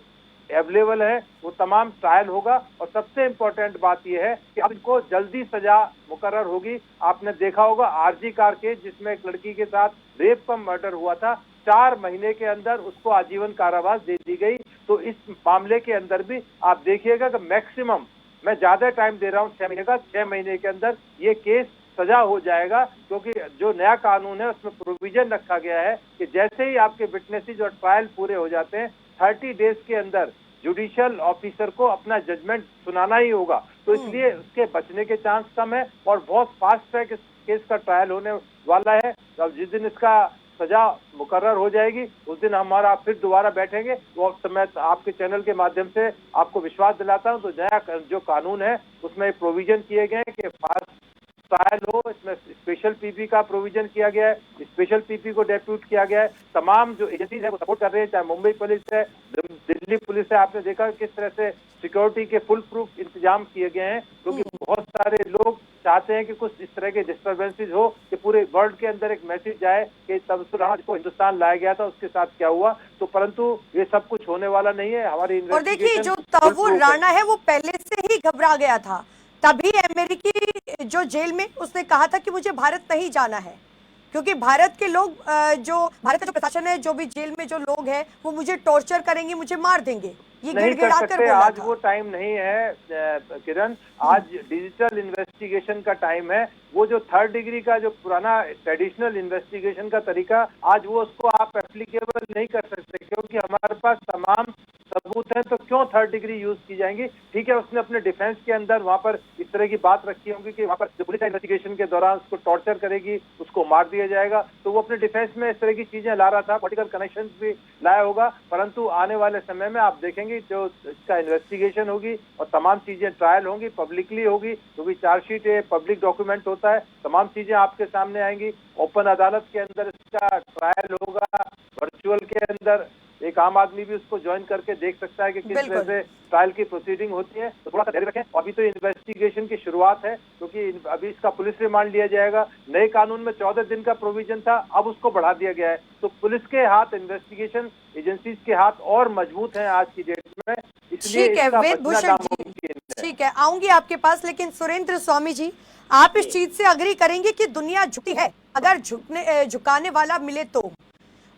अवेलेबल है, वो तमाम ट्रायल होगा। और सबसे इम्पोर्टेंट बात यह है कि अब इनको जल्दी सजा मुकर्रर होगी। आपने देखा होगा आरजी कार केस, जिसमें एक लड़की के साथ रेप का मर्डर हुआ था, 4 महीने के अंदर उसको आजीवन कारावास दे दी गई। तो इस मामले के अंदर भी आप देखिएगा कि मैक्सिमम, मैं ज्यादा टाइम दे रहा हूँ 6 महीने का, 6 महीने के अंदर ये केस सजा हो जाएगा। क्योंकि जो नया कानून है उसमें प्रोविजन रखा गया है कि जैसे ही आपके विटनेसेस और ट्रायल पूरे हो जाते हैं, 30 डेज के अंदर जुडिशियल ऑफिसर को अपना जजमेंट सुनाना ही होगा। तो इसलिए उसके बचने के चांस कम है और बहुत फास्ट ट्रैक इस केस का ट्रायल होने वाला है। अब जिस दिन इसका सजा मुकर्रर हो जाएगी उस दिन हमारा फिर दोबारा बैठेंगे। वो मैं आपके चैनल के माध्यम से आपको विश्वास दिलाता हूं, तो नया जो कानून है उसमें प्रोविजन किए गए हैं कि फास्ट ट्रायल हो। इसमें स्पेशल पीपी का प्रोविजन किया गया है, स्पेशल पीपी को डेप्यूट किया गया है। तमाम जो एजेंसीज है वो सपोर्ट कर रहे हैं, चाहे मुंबई पुलिस है, दिल्ली पुलिस है। आपने देखा किस तरह से सिक्योरिटी के फुल प्रूफ इंतजाम किए गए हैं, क्योंकि बहुत सारे लोग चाहते हैं कि कुछ इस तरह के डिस्टर्बेंसेस हो कि पूरे वर्ल्ड के अंदर एक मैसेज जाए कि तब को हिंदुस्तान लाया गया था, उसके साथ क्या हुआ। तो परंतु ये सब कुछ होने वाला नहीं है। हमारी और देखिए, जो तहव्वुर राणा है वो पहले से ही घबरा गया था, तभी अमेरिकी जो जेल में उसने कहा था कि मुझे भारत नहीं जाना है, क्योंकि भारत के लोग, जो भारत का जो प्रशासन है, जो भी जेल में जो लोग हैं, वो मुझे टॉर्चर करेंगे, मुझे मार देंगे, ये गिड़गिड़ा कर बोला आज था। वो टाइम नहीं है किरण, आज डिजिटल इन्वेस्टिगेशन का टाइम है। वो जो 3rd डिग्री का जो पुराना ट्रेडिशनल इन्वेस्टिगेशन का तरीका, आज वो उसको आप एप्लीकेबल नहीं कर सकते, क्योंकि हमारे पास तमाम सबूत हैं। तो क्यों 3rd डिग्री यूज की जाएंगी? ठीक है, उसने अपने डिफेंस के अंदर वहां पर इस तरह की बात रखी होगी कि वहां पर जो पुलिस इन्वेस्टिगेशन के दौरान उसको टॉर्चर करेगी, उसको मार दिया जाएगा। तो वो अपने डिफेंस में इस तरह की चीजें ला रहा था, पॉलिटिकल कनेक्शन भी लाया होगा। परंतु आने वाले समय में आप देखेंगे जो इसका इन्वेस्टिगेशन होगी और तमाम चीजें ट्रायल होंगी, पब्लिकली होगी, क्योंकि चार्जशीट है, पब्लिक डॉक्यूमेंट होता है, तमाम चीजें आपके सामने आएंगी। ओपन अदालत के अंदर इसका ट्रायल होगा, वर्चुअल के अंदर एक आम आदमी भी उसको ज्वाइन करके देख सकता है कि किस तरह से ट्रायल की प्रोसीडिंग होती है। तो थोड़ा सा धैर्य रखें। अभी तो इन्वेस्टिगेशन की शुरुआत है, क्योंकि अभी इसका पुलिस रिमांड लिया जाएगा। नए कानून में 14 दिन का प्रोविजन था, अब उसको बढ़ा दिया गया है। तो पुलिस के हाथ, इन्वेस्टिगेशन एजेंसीज के हाथ और मजबूत हैं आज की डेट में। इसलिए ठीक है वेदभूषण जी, ठीक है, आऊंगी आपके पास। लेकिन सुरेंद्र स्वामी जी, आप इस चीज से अग्री करेंगे कि दुनिया झुकी है, अगर झुकाने वाला मिले तो?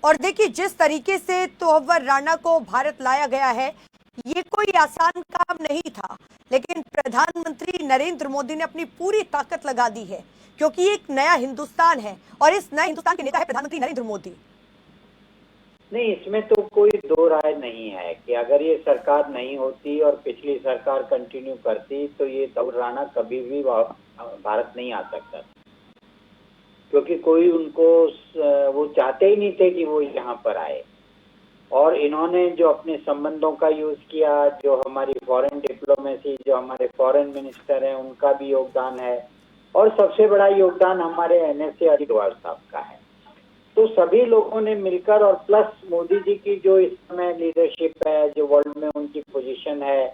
और देखिए, जिस तरीके से तहव्वुर राणा को भारत लाया गया है, ये कोई आसान काम नहीं था, लेकिन प्रधानमंत्री नरेंद्र मोदी ने अपनी पूरी ताकत लगा दी है, क्योंकि एक नया हिंदुस्तान है और इस नए हिंदुस्तान के नेता है प्रधानमंत्री नरेंद्र मोदी। नहीं, इसमें तो कोई दो राय नहीं है कि अगर ये सरकार नहीं होती और पिछली सरकार कंटिन्यू करती तो ये तहव्वुर राणा कभी भी भारत नहीं आ सकता, क्योंकि कोई उनको, वो चाहते ही नहीं थे कि वो यहाँ पर आए। और इन्होंने जो अपने संबंधों का यूज किया, जो हमारी फॉरेन डिप्लोमेसी, जो हमारे फॉरेन मिनिस्टर हैं, उनका भी योगदान है, और सबसे बड़ा योगदान हमारे NSA अजित डोभाल साहब का है। तो सभी लोगों ने मिलकर, और प्लस मोदी जी की जो इस समय लीडरशिप है, जो वर्ल्ड में उनकी पोजीशन है,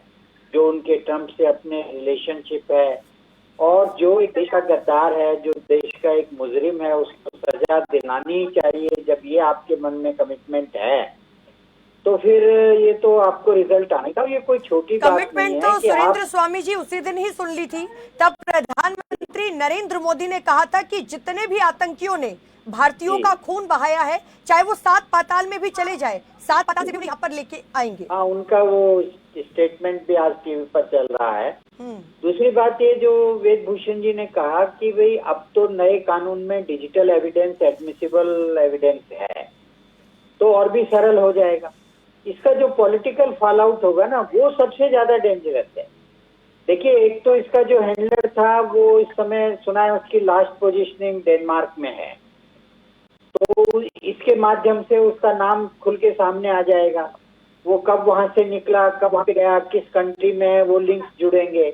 जो उनके ट्रंप से अपने रिलेशनशिप है, और जो एक देश का गद्दार है, जो देश का एक मुजरिम है, उसको सजा दिलानी ही चाहिए। जब ये आपके मन में कमिटमेंट है तो फिर ये तो आपको रिजल्ट आने का, ये कोई छोटी बात नहीं है। कमिटमेंट तो सुरेंद्र स्वामी जी उसी दिन ही सुन ली थी। तब प्रधानमंत्री नरेंद्र मोदी ने कहा था कि जितने भी आतंकियों ने भारतीयों का खून बहाया है, चाहे वो 7 पाताल में भी चले जाए, 7 पाताल से भी यहाँ पर लेके आएंगे। हाँ, उनका वो स्टेटमेंट भी आज टीवी पर चल रहा है। दूसरी बात ये जो वेदभूषण जी ने कहा कि भाई अब तो नए कानून में डिजिटल एविडेंस एडमिसिबल एविडेंस है, तो और भी सरल हो जाएगा। इसका जो पॉलिटिकल फॉल आउट होगा ना, वो सबसे ज्यादा डेंजरस है। देखिए, एक तो इसका जो हैंडलर था वो इस समय सुना है उसकी लास्ट पोजीशनिंग डेनमार्क में है, तो इसके माध्यम से उसका नाम खुल के सामने आ जाएगा। वो कब वहां से निकला, कब वहां पे गया, किस कंट्री में है, वो लिंक्स जुड़ेंगे।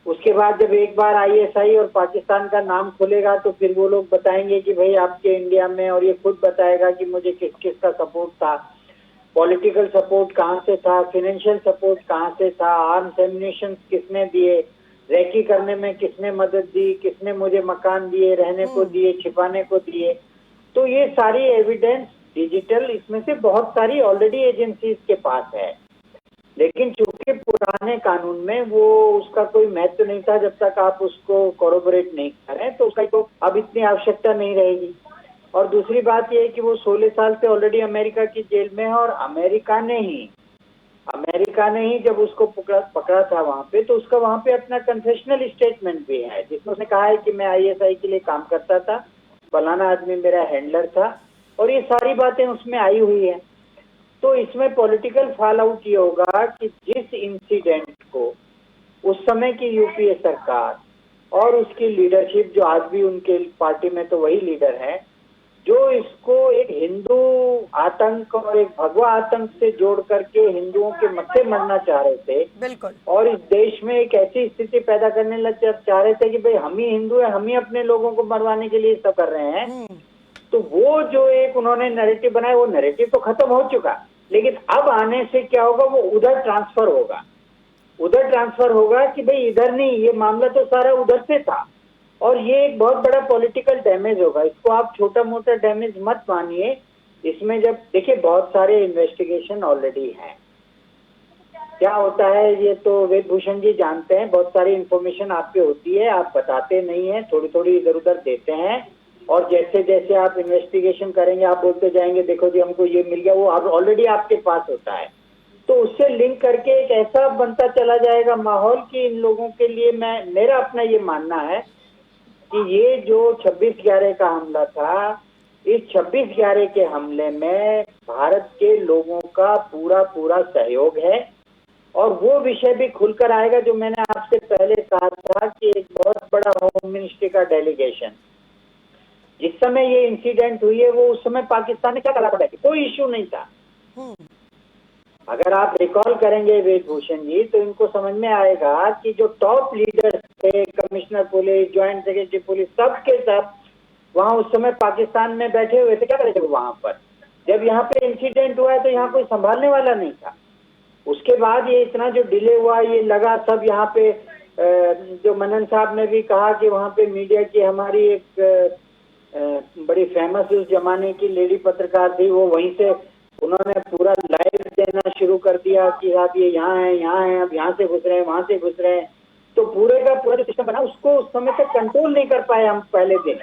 उसके बाद जब एक बार ISI और पाकिस्तान का नाम खुलेगा तो फिर वो लोग बताएंगे कि भाई आपके इंडिया में, और ये खुद बताएगा कि मुझे किस किस का सपोर्ट था, पॉलिटिकल सपोर्ट कहाँ से था, फाइनेंशियल सपोर्ट कहाँ से था, आर्म्स एम्युनिशन किसने दिए, रेकी करने में किसने मदद दी, किसने मुझे मकान दिए, रहने को दिए, छिपाने को दिए। तो ये सारी एविडेंस डिजिटल, इसमें से बहुत सारी ऑलरेडी एजेंसीज के पास है, लेकिन चूंकि पुराने कानून में वो उसका कोई महत्व नहीं था, जब तक आप उसको कॉरोबोरेट नहीं करें तो उसका तो अब इतनी आवश्यकता नहीं रहेगी। और दूसरी बात ये है कि वो 16 साल से ऑलरेडी अमेरिका की जेल में है, और अमेरिका ने ही जब उसको पकड़ा था वहां पे, तो उसका वहां पे अपना कन्फेशनल स्टेटमेंट भी है, जिसमें उसने कहा है कि मैं आईएसआई के लिए काम करता था, फलाना आदमी मेरा हैंडलर था, और ये सारी बातें उसमें आई हुई है। तो इसमें पॉलिटिकल फॉल आउट ये होगा कि जिस इंसिडेंट को उस समय की यूपीए सरकार और उसकी लीडरशिप, जो आज भी उनके पार्टी में तो वही लीडर है, जो इसको एक हिंदू आतंक और एक भगवा आतंक से जोड़ करके हिंदुओं के मत्थे मरना चाह रहे थे, बिल्कुल, और इस देश में एक ऐसी स्थिति पैदा करने चाह रहे थे कि भाई हम ही हिंदू हैं, हम ही अपने लोगों को मरवाने के लिए सब कर रहे हैं। तो वो जो एक उन्होंने नैरेटिव बनाया, वो नैरेटिव तो खत्म हो चुका, लेकिन अब आने से क्या होगा, वो उधर ट्रांसफर होगा कि भाई इधर नहीं, ये मामला तो सारा उधर से था, और ये एक बहुत बड़ा पॉलिटिकल डैमेज होगा। इसको आप छोटा मोटा डैमेज मत मानिए। इसमें जब देखिए बहुत सारे इन्वेस्टिगेशन ऑलरेडी हैं, क्या होता है ये तो वेद भूषण जी जानते हैं, बहुत सारी इंफॉर्मेशन आप पे होती है, आप बताते नहीं है, थोड़ी थोड़ी इधर उधर देते हैं, और जैसे जैसे आप इन्वेस्टिगेशन करेंगे आप बोलते जाएंगे देखो जी हमको ये मिल गया, वो ऑलरेडी आपके पास होता है। तो उससे लिंक करके एक ऐसा बनता चला जाएगा माहौल कि इन लोगों के लिए, मेरा अपना ये मानना है कि ये जो 26/11 का हमला था, इस 26/11 के हमले में भारत के लोगों का पूरा सहयोग है, और वो विषय भी खुलकर आएगा जो मैंने आपसे पहले कहा था कि एक बहुत बड़ा होम मिनिस्ट्री का डेलीगेशन, जिस समय ये इंसिडेंट हुई है, वो उस समय पाकिस्तान ने क्या करा था, कोई इश्यू नहीं था। अगर आप रिकॉल करेंगे वेद भूषण जी, तो इनको समझ में आएगा कि जो टॉप लीडर्स थे, commissioner police, joint secretary police, सब के सब वहां उस समय पाकिस्तान में बैठे हुए थे। क्या करे थे वहां पर, जब यहाँ पे इंसिडेंट हुआ है तो यहाँ कोई संभालने वाला नहीं था। उसके बाद ये इतना जो डिले हुआ, ये लगा सब यहाँ पे, जो मनन साहब ने भी कहा कि वहाँ पे मीडिया की हमारी एक बड़ी फेमस उस जमाने की लेडी पत्रकार थी, वो वहीं से उन्होंने पूरा लाइव देना शुरू कर दिया कि आप ये यहाँ हैं, अब यहाँ से घुस रहे हैं, वहां से घुस रहे हैं। तो पूरे का पूरा जो सिस्टम बना, उसको उस समय तक कंट्रोल नहीं कर पाए हम पहले दिन,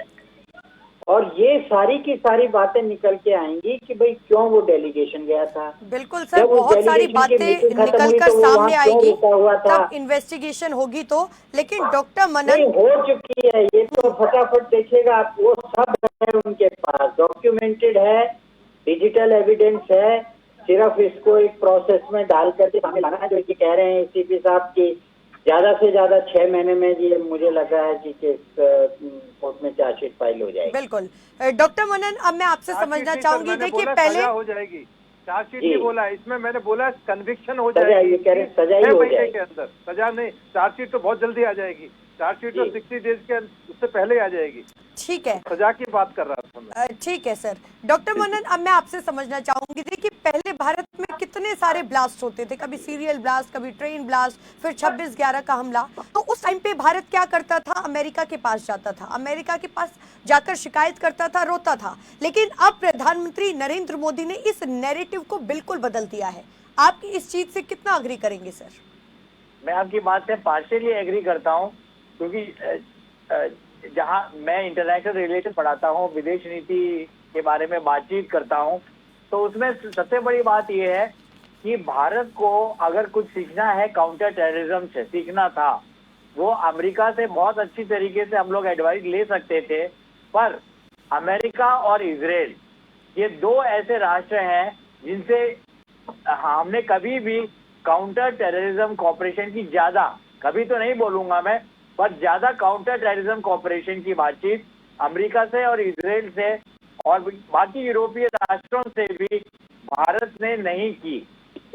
और ये सारी की सारी बातें निकल के आएंगी कि भाई क्यों वो डेलीगेशन गया था। बिल्कुल सर, बहुत सारी बातें निकलकर सामने आएंगी, तब इन्वेस्टिगेशन होगी तो। लेकिन डॉक्टर मनन हो चुकी है, ये तो फटाफट देखिएगा आप, वो सब है उनके पास, डॉक्यूमेंटेड है, डिजिटल एविडेंस है, सिर्फ इसको एक प्रोसेस में डाल करके सामने लाना है। जो ये कह रहे हैं एसीपी साहब की ज्यादा से ज्यादा 6 महीने में, ये मुझे लग रहा है कि केस कोर्ट में चार्जशीट फाइल हो जाएगी। बिल्कुल डॉक्टर मनन, अब मैं आपसे समझना चाहूंगी, देखिए पहले हो जाएगी, चार्जशीट नहीं बोला इसमें, मैंने बोला कन्विक्शन हो जाएगी, सजा ही हो जाएगी के अंदर, सजा नहीं, चार्जशीट तो बहुत जल्दी आ जाएगी, चार्जशीट तो 60 डेज के उससे पहले आ जाएगी। ठीक है, सजा की बात कर रहा था मैं। ठीक है सर। डॉक्टर मनन, अब मैं आपसे समझना चाहूंगी, देखिए पहले भारत में कितने सारे ब्लास्ट होते थे, कभी सीरियल ब्लास्ट, कभी ट्रेन ब्लास्ट, फिर 26/11 का हमला। तो उस टाइम पे भारत क्या करता था, अमेरिका के पास जाता था, अमेरिका के पास जाकर शिकायत करता था, रोता था। लेकिन अब प्रधानमंत्री नरेंद्र मोदी ने इस नैरेटिव को बिल्कुल बदल दिया है। आप इस चीज से कितना अग्री करेंगे सर? मैं आपकी बात से पार्शियली एग्री करता हूँ, क्योंकि जहाँ मैं इंटरनेशनल रिलेशन पढ़ाता हूँ, विदेश नीति के बारे में बातचीत करता हूँ, तो उसमें सबसे बड़ी बात यह है कि भारत को अगर कुछ सीखना है काउंटर टेररिज्म से, सीखना था, वो अमेरिका से बहुत अच्छी तरीके से हम लोग एडवाइस ले सकते थे। पर अमेरिका और इजराइल, ये दो ऐसे राष्ट्र हैं जिनसे हमने कभी भी काउंटर टेररिज्म कॉपरेशन की ज्यादा, कभी तो नहीं बोलूंगा मैं, पर ज्यादा काउंटर टेररिज्म कॉपरेशन की बातचीत अमेरिका से और इजराइल से और बाकी यूरोपीय राष्ट्रों से भी भारत ने नहीं की।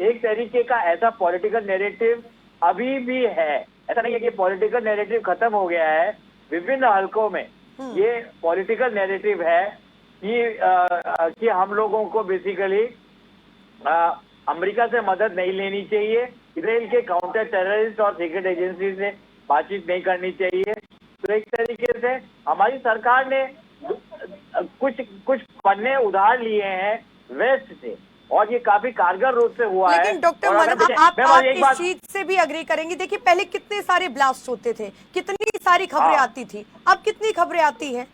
एक तरीके का ऐसा पॉलिटिकल नैरेटिव अभी भी है, ऐसा नहीं है कि पॉलिटिकल नैरेटिव खत्म हो गया है। विभिन्न हलकों में ये पॉलिटिकल नैरेटिव है कि हम लोगों को बेसिकली अमेरिका से मदद नहीं लेनी चाहिए, इजराइल के काउंटर टेररिस्ट और सीक्रेट एजेंसी से बातचीत नहीं करनी चाहिए। तो एक तरीके से हमारी सरकार ने कुछ कुछ पन्ने उधार लिए हैं वेस्ट से, और ये काफी कारगर रूप से हुआ है। लेकिन डॉक्टर मनन, आप इस चीज से भी अग्री करेंगे? देखिए, पहले कितने सारे ब्लास्ट होते थे, कितनी सारी खबरें आती थी, अब कितनी खबरें आती हैं?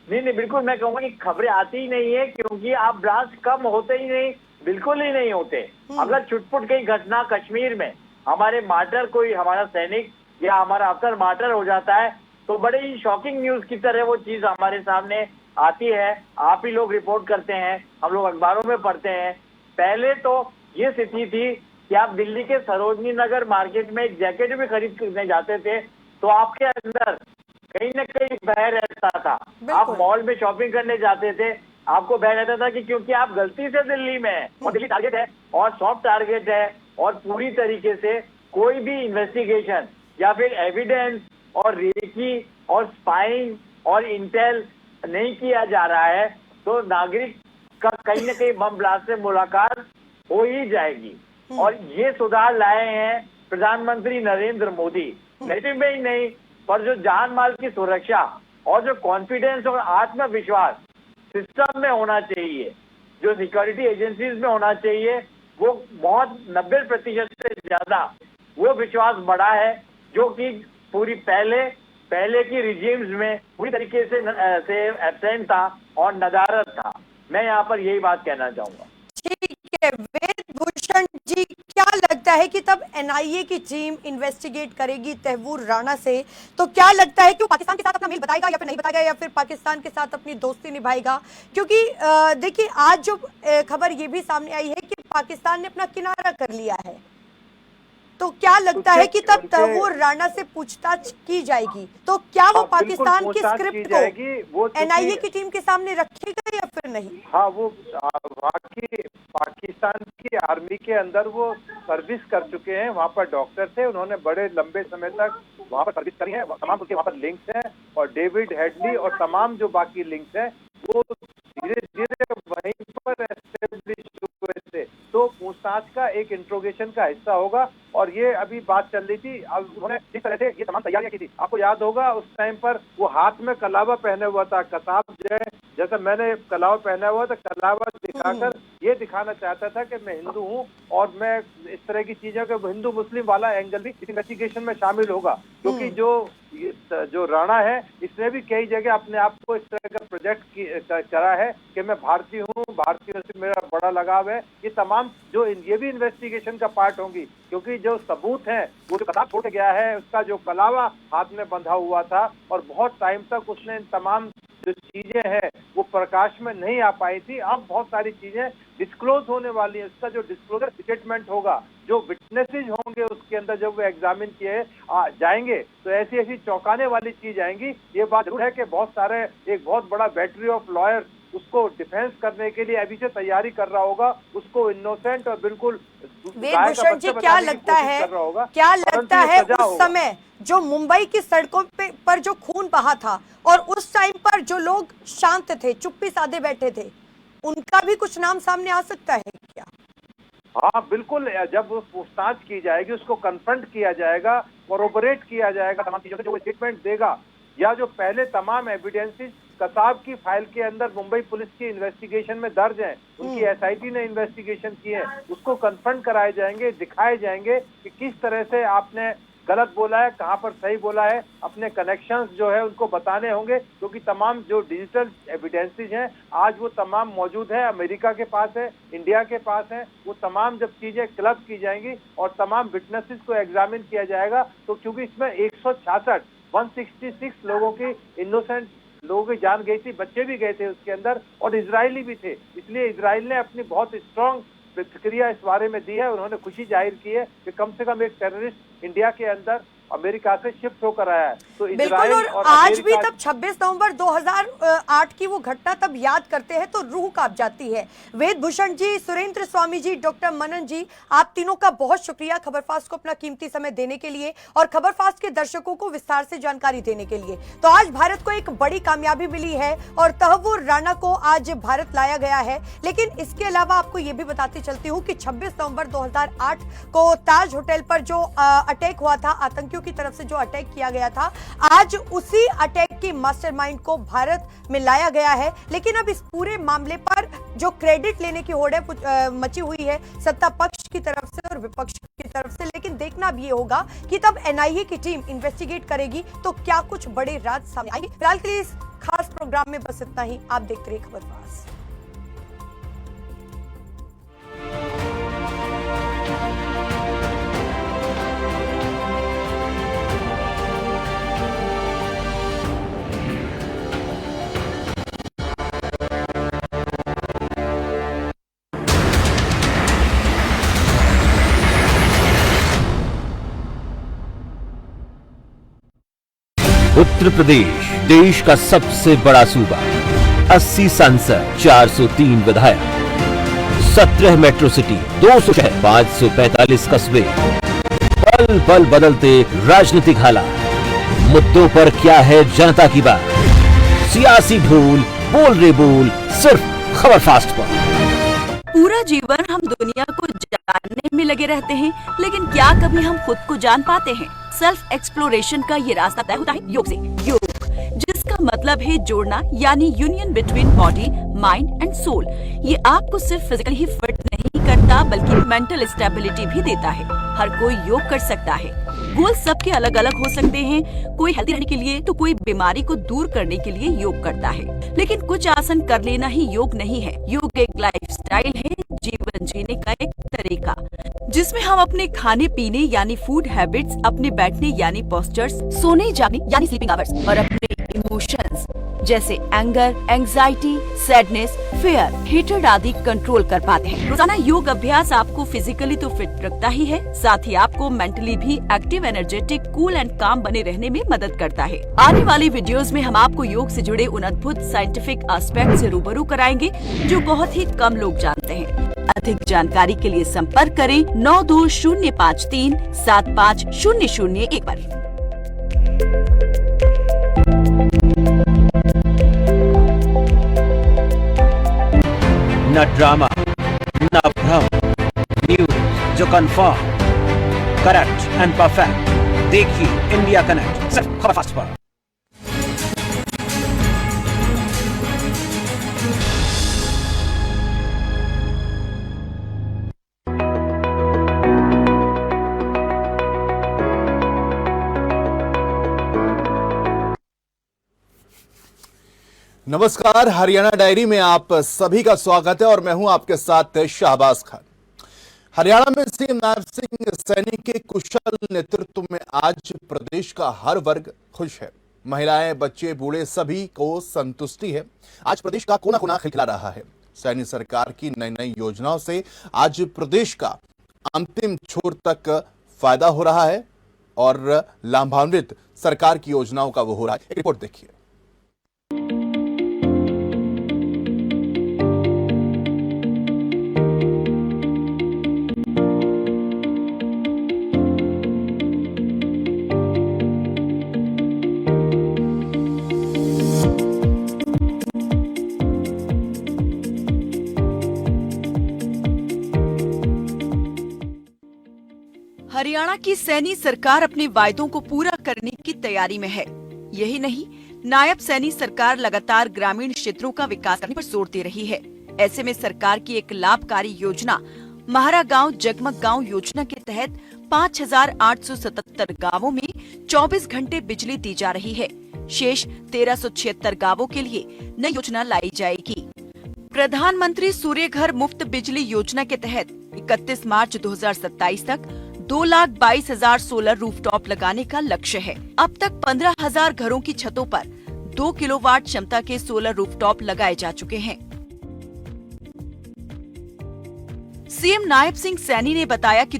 नहीं, बिल्कुल मैं कहूंगा कि खबरें आती ही नहीं है, क्योंकि आप ब्लास्ट कम होते ही नहीं, बिल्कुल ही नहीं होते। अगर छुटपुट कई घटना कश्मीर में हमारे मार्टर, कोई हमारा सैनिक या हमारा अफसर मार्टर हो जाता है, तो बड़े ही शॉकिंग न्यूज की तरह वो चीज हमारे सामने आती है। आप ही लोग रिपोर्ट करते हैं, हम लोग अखबारों में पढ़ते हैं। पहले तो ये स्थिति थी कि आप दिल्ली के सरोजनी नगर मार्केट में एक जैकेट भी खरीदने जाते थे तो आपके अंदर कहीं न कहीं भय रहता था। आप मॉल में शॉपिंग करने जाते थे, आपको भय रहता था कि क्योंकि आप गलती से दिल्ली में हैं और दिल्ली टारगेट है और सॉफ्ट टारगेट है, और पूरी तरीके से कोई भी इन्वेस्टिगेशन या फिर एविडेंस और रेकी और स्पाइंग और इंटेल नहीं किया जा रहा है, तो नागरिक का कहीं न कहीं बम ब्लास्ट से मुलाकात हो ही जाएगी। और ये सुधार लाए हैं प्रधानमंत्री नरेंद्र मोदी, नेगेटिव में ही नहीं, पर जो जान माल की सुरक्षा और जो कॉन्फिडेंस और आत्मविश्वास सिस्टम में होना चाहिए, जो सिक्योरिटी एजेंसीज में होना चाहिए, वो बहुत 90% से ज्यादा वो विश्वास बढ़ा है, जो कि पूरी पहले की रिजीम्स में पूरी तरीके से एब्सेंट था और नदारत था। मैं यहाँ पर यही बात कहना चाहूंगा। ठीक है वेद भूषण जी, क्या लगता है कि तब एनआईए की टीम इन्वेस्टिगेट करेगी तहव्वूर राणा से, तो क्या लगता है कि वो पाकिस्तान के साथ अपना मेल बताएगा या फिर नहीं बताएगा, या फिर पाकिस्तान के साथ अपनी दोस्ती निभाएगा? क्योंकि देखिए, आज जो खबर ये भी सामने आई है कि पाकिस्तान ने अपना किनारा कर लिया है, तो क्या लगता है कि तब तहव्वूर राणा से पूछताछ की जाएगी, तो क्या वो पाकिस्तान की स्क्रिप्ट को एनआईए की टीम के सामने रखेगा या फिर नहीं? हाँ, वो वाकई पाकिस्तान की आर्मी के अंदर वो सर्विस कर चुके हैं, वहाँ पर डॉक्टर थे, उन्होंने बड़े लंबे समय तक वहाँ पर सर्विस करी है, तमाम उनके वहाँ पर लिंक्स हैं, और डेविड हेडली और तमाम जो बाकी लिंक्स हैं वो धीरे धीरे वहीं पर एस्टेब्लिश हुए थे। तो पूछताछ का एक इंट्रोगेशन का हिस्सा होगा, और ये अभी बात चल रही थी, अब उन्होंने जिस तरह से ये तमाम तैयारियां की थी, आपको याद होगा उस टाइम पर वो हाथ में कलावा पहने हुआ था, कसाब जो है, जैसे मैंने कलावा पहना हुआ था, कलावा दिखाकर ये दिखाना चाहता था कि मैं हिंदू हूँ, और मैं इस तरह की चीजों के हिंदू मुस्लिम वाला एंगल भी इस इन्वेस्टिगेशन में शामिल होगा। क्योंकि जो राणा है, इसने भी कई जगह अपने आप को इस तरह का प्रोजेक्ट करा है कि मैं भारतीय हूँ, भारतीयों से मेरा बड़ा लगाव है। ये तमाम जो ये भी इन्वेस्टिगेशन का पार्ट होंगी, क्योंकि जो सबूत हैं, वो जो कताब छोड़ गया है, उसका जो कलावा हाथ में बंधा हुआ था, और बहुत टाइम तक उसने इन तमाम जो चीजें हैं वो प्रकाश में नहीं आ पाई थी। अब बहुत सारी चीजें डिस्क्लोज होने वाली है। उसका जो डिस्क्लोजर स्टेटमेंट होगा, जो विटनेसेस होंगे उसके अंदर, जब वो एग्जामिन किए जाएंगे, तो ऐसी ऐसी चौंकाने वाली चीज आएंगी। ये बात जरूर है कि बहुत सारे, एक बहुत बड़ा बैटरी ऑफ लॉयर्स उसको डिफेंस करने के लिए अभी से तैयारी कर रहा होगा, उसको इनोसेंट और बिल्कुल। वेद भूषण जी, क्या लगता है उस समय जो मुंबई की सड़कों पर जो खून बहा था, और उस टाइम पर जो लोग शांत थे, चुप्पी साधे बैठे थे, उनका भी कुछ नाम सामने आ सकता है क्या? हाँ बिल्कुल, जब पूछताछ की जाएगी, उसको कन्फ्रंट किया जाएगा, कोरोबोरेट किया जाएगा तमाम चीजों से, जो स्टेटमेंट देगा, या जो पहले तमाम एविडेंसेस कसाब की फाइल के अंदर मुंबई पुलिस की इन्वेस्टिगेशन में दर्ज हैं, उनकी एसआईटी ने इन्वेस्टिगेशन की है, उसको कन्फ्रंट कराए जाएंगे, दिखाए जाएंगे कि किस तरह से आपने गलत बोला है, कहाँ पर सही बोला है, अपने कनेक्शंस जो है उनको बताने होंगे। क्योंकि तमाम जो डिजिटल एविडेंसेस हैं आज वो तमाम मौजूद है, अमेरिका के पास है, इंडिया के पास है, वो तमाम जब चीजें क्लब की जाएंगी और तमाम विटनेसेस को एग्जामिन किया जाएगा, तो क्योंकि इसमें 166 लोगों की इनोसेंट लोगों की जान गई थी, बच्चे भी गए थे उसके अंदर, और इजरायली भी थे। इसलिए इजराइल ने अपनी बहुत स्ट्रांग प्रतिक्रिया इस बारे में दी है। उन्होंने खुशी जाहिर की है कि कम से कम एक टेररिस्ट इंडिया के अंदर अमेरिका से शिफ्ट होकर आया है। तो बिल्कुल, और आज भी तब 26 नवंबर 2008 की वो घटना तब याद करते हैं तो रूह कांप जाती है। वेद भूषण जी, सुरेंद्र स्वामी जी, डॉक्टर मनन जी, आप तीनों का बहुत शुक्रिया खबरफास्ट को अपना कीमती समय देने के लिए और खबरफास्ट के दर्शकों को विस्तार से जानकारी देने के लिए। तो आज भारत को एक बड़ी कामयाबी मिली है और तहव्वूर राणा को आज भारत लाया गया है। लेकिन इसके अलावा आपको ये भी बताती चलती हूँ कि 26 नवंबर 2008 को ताज होटल पर जो अटैक हुआ था, आतंकी आतंकियों की तरफ से जो अटैक किया गया था, आज उसी अटैक की मास्टरमाइंड को भारत में लाया गया है। लेकिन अब इस पूरे मामले पर जो क्रेडिट लेने की होड़ है मची हुई है सत्ता पक्ष की तरफ से और विपक्ष की तरफ से। लेकिन देखना भी ये होगा कि तब एनआईए की टीम इन्वेस्टिगेट करेगी तो क्या कुछ बड़े राज सामने आएंगे। फिलहाल के लिए इस खास प्रोग्राम में बस इतना ही। आप देखते रहिए खबरपास। उत्तर प्रदेश देश का सबसे बड़ा सूबा, 80 सांसद, 403 विधायक, 17 मेट्रो सिटी, 200 शहर, 545 कस्बे, पल पल बदलते राजनीतिक हालात। मुद्दों पर क्या है जनता की बात? सियासी ढोल बोल रे बोल, सिर्फ खबर फास्ट पर। पूरा जीवन हम दुनिया को जानने में लगे रहते हैं, लेकिन क्या कभी हम खुद को जान पाते हैं? सेल्फ एक्सप्लोरेशन का ये रास्ता तय होता है योग से। योग जिसका मतलब है जोड़ना, यानी union between body, mind and soul. ये आपको सिर्फ फिजिकली ही फिट नहीं करता, बल्कि मेंटल स्टेबिलिटी भी देता है। हर कोई योग कर सकता है। गोल सबके अलग अलग हो सकते हैं। कोई हेल्दी रहने के लिए तो कोई बीमारी को दूर करने के लिए योग करता है। लेकिन कुछ आसन कर लेना ही योग नहीं है। योग एक लाइफस्टाइल है, जीवन जीने का एक तरीका, जिसमें हम अपने खाने पीने यानी फूड हैबिट्स, अपने बैठने यानी पोस्चर्स, सोने जागने यानी स्लीपिंग आवर्स और अपने इमोशंस जैसे anger, anxiety, sadness, fear, hatred आदि कंट्रोल कर पाते हैं। रोजाना योग अभ्यास आपको फिजिकली तो फिट रखता ही है, साथ ही आपको मेंटली भी एक्टिव, एनर्जेटिक, कूल एंड काम बने रहने में मदद करता है। आने वाली वीडियोस में हम आपको योग से जुड़े उन अद्भुत साइंटिफिक एस्पेक्ट से रूबरू कराएंगे जो बहुत ही कम लोग जानते हैं। अधिक जानकारी के लिए संपर्क करें 9205375001 पर। न ड्रामा, न भ्रम, न्यूज जो कंफर्म, करेक्ट एंड परफेक्ट। देखिए इंडिया कनेक्ट, सिर्फ खबर फास्ट पर। नमस्कार, हरियाणा डायरी में आप सभी का स्वागत है और मैं हूं आपके साथ शाहबाज खान। हरियाणा में सीएम नायब सिंह सैनी के कुशल नेतृत्व में आज प्रदेश का हर वर्ग खुश है। महिलाएं, बच्चे, बूढ़े सभी को संतुष्टि है। आज प्रदेश का कोना कोना खिलखिला रहा है। सैनी सरकार की नई नई योजनाओं से आज प्रदेश का अंतिम छोर तक फायदा हो रहा है और लाभान्वित सरकार की योजनाओं का वो हो रहा है। एक रिपोर्ट देखिए। हरियाणा की सैनी सरकार अपने वायदों को पूरा करने की तैयारी में है। यही नहीं, नायब सैनी सरकार लगातार ग्रामीण क्षेत्रों का विकास करने पर जोर दे रही है। ऐसे में सरकार की एक लाभकारी योजना महारा गांव जगमग गांव योजना के तहत 5,877 गांवों में 24 घंटे बिजली दी जा रही है। शेष 1376 गांवों के लिए नई योजना लाई जाएगी। प्रधानमंत्री सूर्य घर मुफ्त बिजली योजना के तहत 31 मार्च 2027 तक 2,22,000 सोलर रूफटॉप लगाने का लक्ष्य है। अब तक 15,000 घरों की छतों पर 2 किलोवाट क्षमता के सोलर रूफटॉप लगाए जा चुके हैं। सीएम नायब सिंह सैनी ने बताया कि